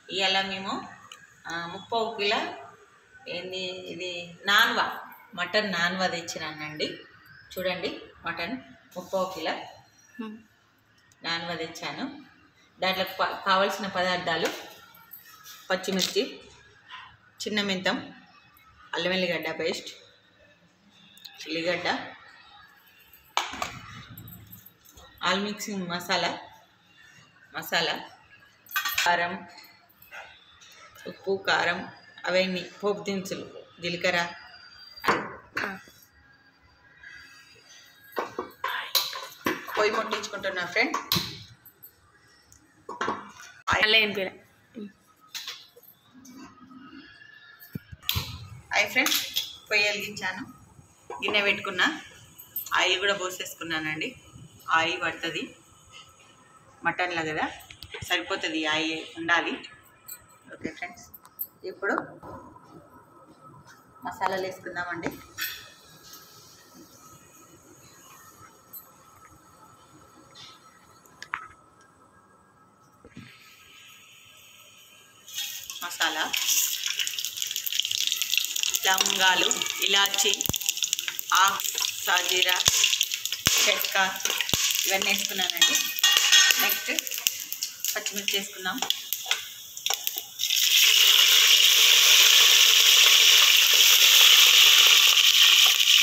ఇవాళ మేము 30 కిలో ఏంది ఇది నాన్వా మటన్ నాన్వా తెచ్చినానండి. చూడండి, మటన్ 30 కిలో నాన్వా తెచ్చాను. దాంట్లో కావలసిన పదార్థాలు: పచ్చిమిర్చి, చిన్న మెంతం, అల్లం వెల్లిగడ్డ పేస్ట్, ఉల్లిగడ్డ, ఆల్ మిక్సింగ్ మసాలా, కారం, ఉప్పు, కారం, అవన్నీ పోపు దినుసులు, జీలకర్ర. పొయ్యి ముట్టించుకుంటున్నా ఫ్రెండ్. హాయ్ ఫ్రెండ్స్, పొయ్యి వెలిగించాను, గిన్నె పెట్టుకున్నా, ఆయిల్ కూడా పోసేసుకున్నానండి. ఆయిల్ పడుతుంది మటన్లో కదా, సరిపోతుంది ఆయిల్ ఉండాలి. ఓకే ఫ్రెండ్స్, ఇప్పుడు మసాలాలు వేసుకుందామండి. మసాలా, లవంగాలు, ఇలాచి, సాజీరా, చెక్క ఇవన్నీ వేసుకున్నానండి. నెక్స్ట్ పచ్చిమిర్చి వేసుకుందాం.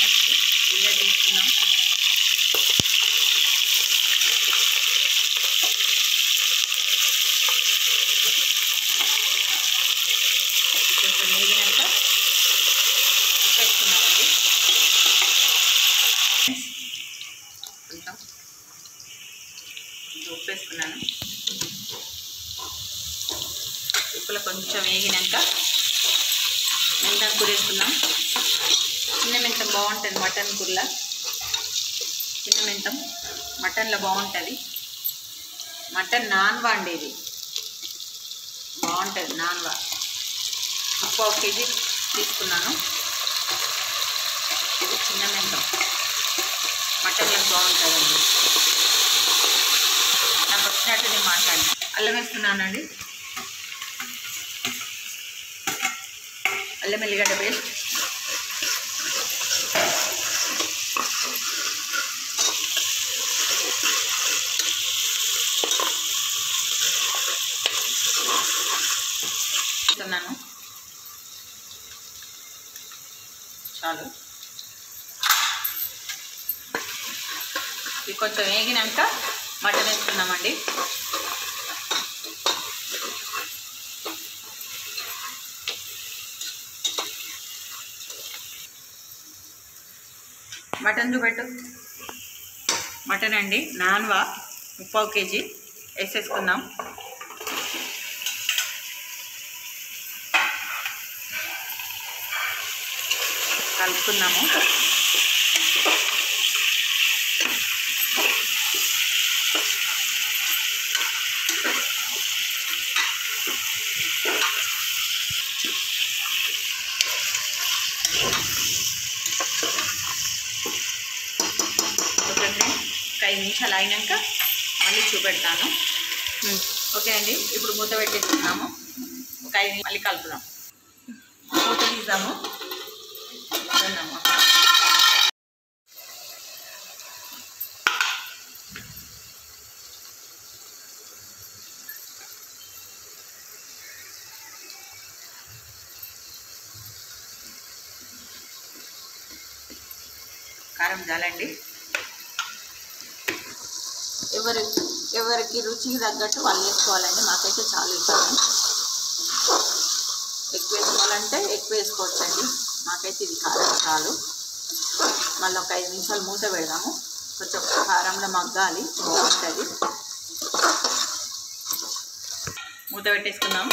నెక్స్ట్ ఉల్లిగడ్డ వేసుకుందాం. కొంచెం వేగినాక ఉప్పు వేసుకున్నామండి. కొంచెం ఉప్పు వేసుకున్నాను. ఉప్పులో కొంచెం వేగినాక మెంతం కూర వేసుకుందాం. చిన్న మెంతం బాగుంటుంది మటన్ కూరలో. చిన్న మెంతం మటన్లో బాగుంటుంది. మటన్ నాన్వా అండి, ఇది బాగుంటుంది నాన్వా. 1 కేజీ తీసుకున్నాను. ఇది చిన్న మెంతం మటన్లో బాగుంటుందండి. నాకు వచ్చినట్టు నేను మాట్లాడినా. అల్లం వేసుకున్నానండి. అల్లం వెల్లిగడ్డ పేస్ట్, వేస్తున్నాను. చాలు. ఇది కొంచెం వేగినాక మటన్ వేసుకున్నామండి. మటన్ చూపెట్టు. మటన్ అండి నాన్వా 1 కేజీ వేసేసుకుందాం. కలుపుకుందాము. ఓకే ఫ్రెండ్స్, 5 నిమిషాలు అయినాక మళ్ళీ చూపెడతాను. ఓకే అండి, ఇప్పుడు మూత పెట్టేసుకున్నాము. ఒక 5 నిమిషాలు మళ్ళీ కలుపుదాం. మూత తీద్దాము. కారం చాలండి. ఎవరికి రుచికి తగ్గట్టు వాళ్ళు వేసుకోవాలండి. మాకైతే చాలు ఇవ్వాలి. ఎక్కువ వేసుకోవాలంటే ఎక్కువ వేసుకోవచ్చండి. మాకైతే ఇది కారం చాలు. మళ్ళీ ఒక 5 నిమిషాలు మూత పెడదాము. కొంచెం కారంలో మగ్గాలి, బాగుంటుంది. మూత పెట్టేసుకుందాం.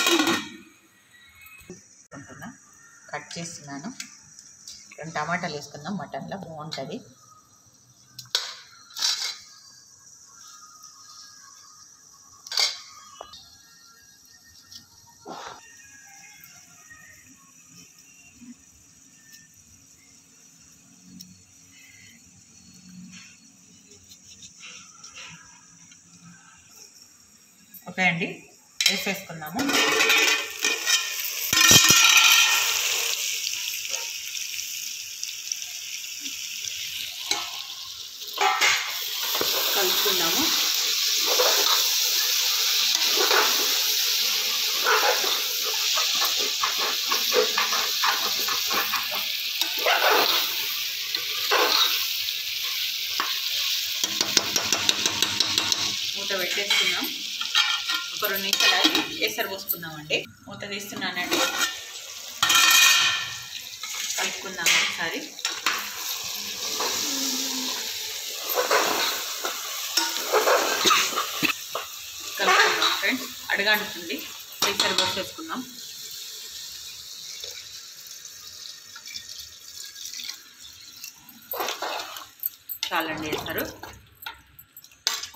కట్ చేస్తున్నాను. 2 టమాటాలు వేసుకుందాం. మటన్లో బాగుంటుంది. ఓకే అండి, వేసేసుకున్నాము. కలుపుకున్నాము. మూత పెట్టేసుకున్నాం. ఒక 2 నిమిషాలు ఎసరు పోసుకుందామండి. మూత తీస్తున్నానండి. కలుపుకుందాం ఒకసారి. కలుపుకుందాం ఫ్రెండ్స్. అడగంటుంది. ఎసరు పోసేసుకుందాం. చాలండి ఎసరు.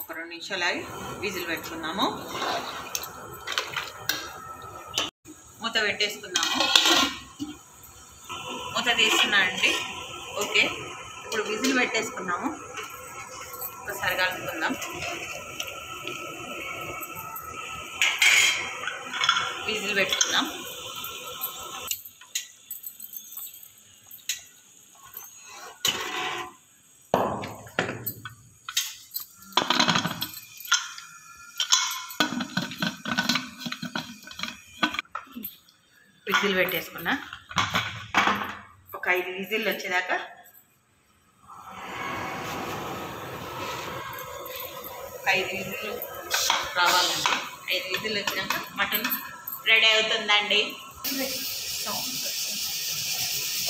ఒక 2 నిమిషాలు ఆగి విజిల్ పెట్టుకున్నాము. మూత పెట్టేసుకున్నాము. మూత తీస్తున్నానండి. ఓకే, ఇప్పుడు విజిల్ పెట్టేసుకున్నాము. ఒకసారి కలుపుకుందాం. విజిల్ పెట్టుకుందాం. విజిల్ పెట్టేసుకున్నా. ఒక 5 విజిల్ వచ్చేదాకా ఒక 5 విజిల్ రావాలండి. 5 విజిల్ వచ్చినాక మటన్ రెడీ అవుతుందండి.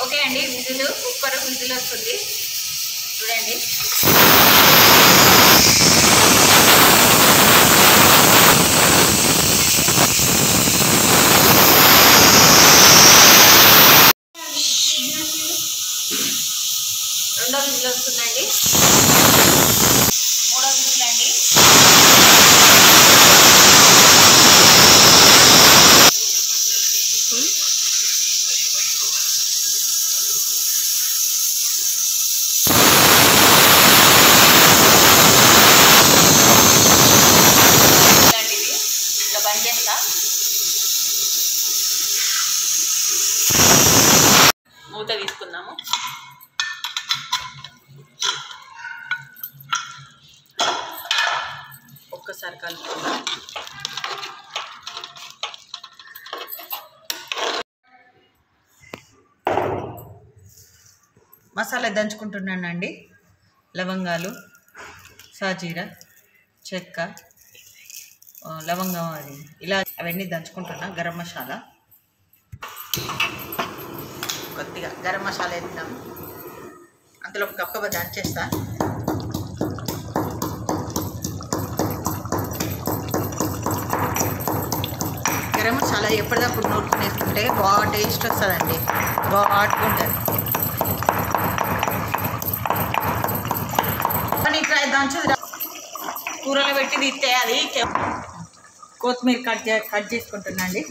ఓకే అండి, విజిల్ కుక్కర్ విజిల్ వస్తుంది చూడండి. రెండో విజిల్ వస్తుందండి. మూడో విజిల్ అండి. ఇట్లా బంద్ చేస్తా. మూత తీసుకుందాము. ఒక్కసారి కలుపుకుందాం. మసాలా దంచుకుంటున్నానండి. లవంగాలు, సాజీరా, చెక్క, లవంగం, అది ఇలా అవన్నీ దంచుకుంటున్నా. గరం మసాలా, కొద్దిగా గరం మసాలా వేద్దాం. అందులో ఒక కప్ప దంచేస్తా. గరం మసాలా ఎప్పటికప్పుడు నూరుకుని వేసుకుంటే బాగా టేస్ట్ వస్తుందండి. బాగా ఆడుకుంటుంది. ఇట్లా దంచుది కూరలో పెట్టి తీస్తే అది. కొత్తిమీర కట్ చేసుకుంటున్నా అండి.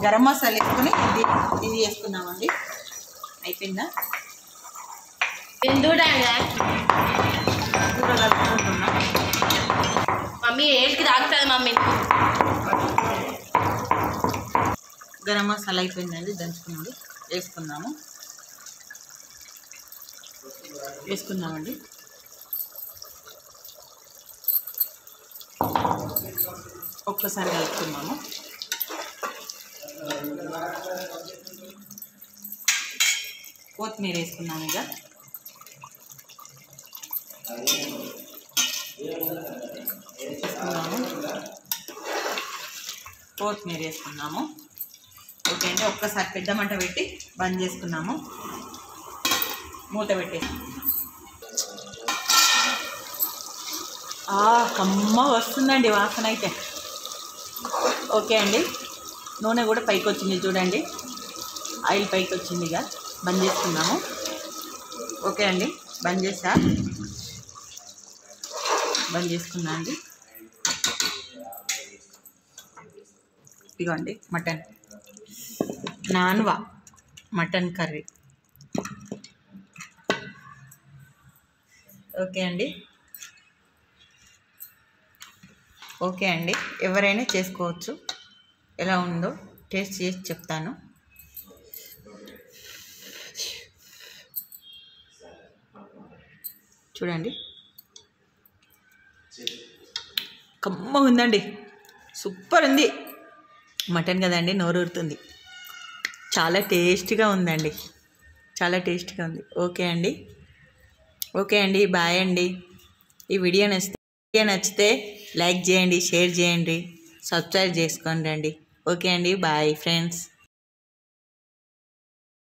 గరం మసాలా వేసుకొని ఇది వేసుకున్నామండి. అయిపోయిందా? మమ్మీ ఏళ్ళకి తాగుతుంది మమ్మీ. గరం మసాలా అయిపోయిందండి. దంచుకున్నాడు వేసుకున్నామండి. ఒక్కసారి కలుపుకున్నాము. కొత్తిమీర వేసుకున్నాము. ఇక కొత్తిమీర వేసుకున్నాము. ఓకే అండి, ఒక్కసారి పెద్ద మంట పెట్టి బంద్ చేసుకున్నాము. మూత పెట్టేసి కమ్మ వస్తుందండి వాసన అయితే. ఓకే అండి, నూనె కూడా పైకి వచ్చింది చూడండి. ఆయిల్ పైకి వచ్చింది. ఇక బంద్ చేసుకున్నాము. ఓకే అండి, బంద్ చేసుకున్నా అండి. ఇదిగోండి మటన్ నాన్వా మటన్ కర్రీ. ఓకే అండి, ఓకే అండి, ఎవరైనా చేసుకోవచ్చు. ఎలా ఉందో టేస్ట్ చేసి చెప్తాను. చూడండి, కమ్మగా ఉందండి, సూపర్ ఉంది. మటన్ కదండి, నోరూరుతుంది. చాలా టేస్టీగా ఉందండి, చాలా టేస్టీగా ఉంది. ఓకే అండి, ఓకే అండి, బాయ్ అండి. ఈ వీడియో నచ్చితే లైక్ చేయండి, షేర్ చేయండి, సబ్స్క్రైబ్ చేసుకోండి అండి. ఓకే అండి, బాయ్ ఫ్రెండ్స్.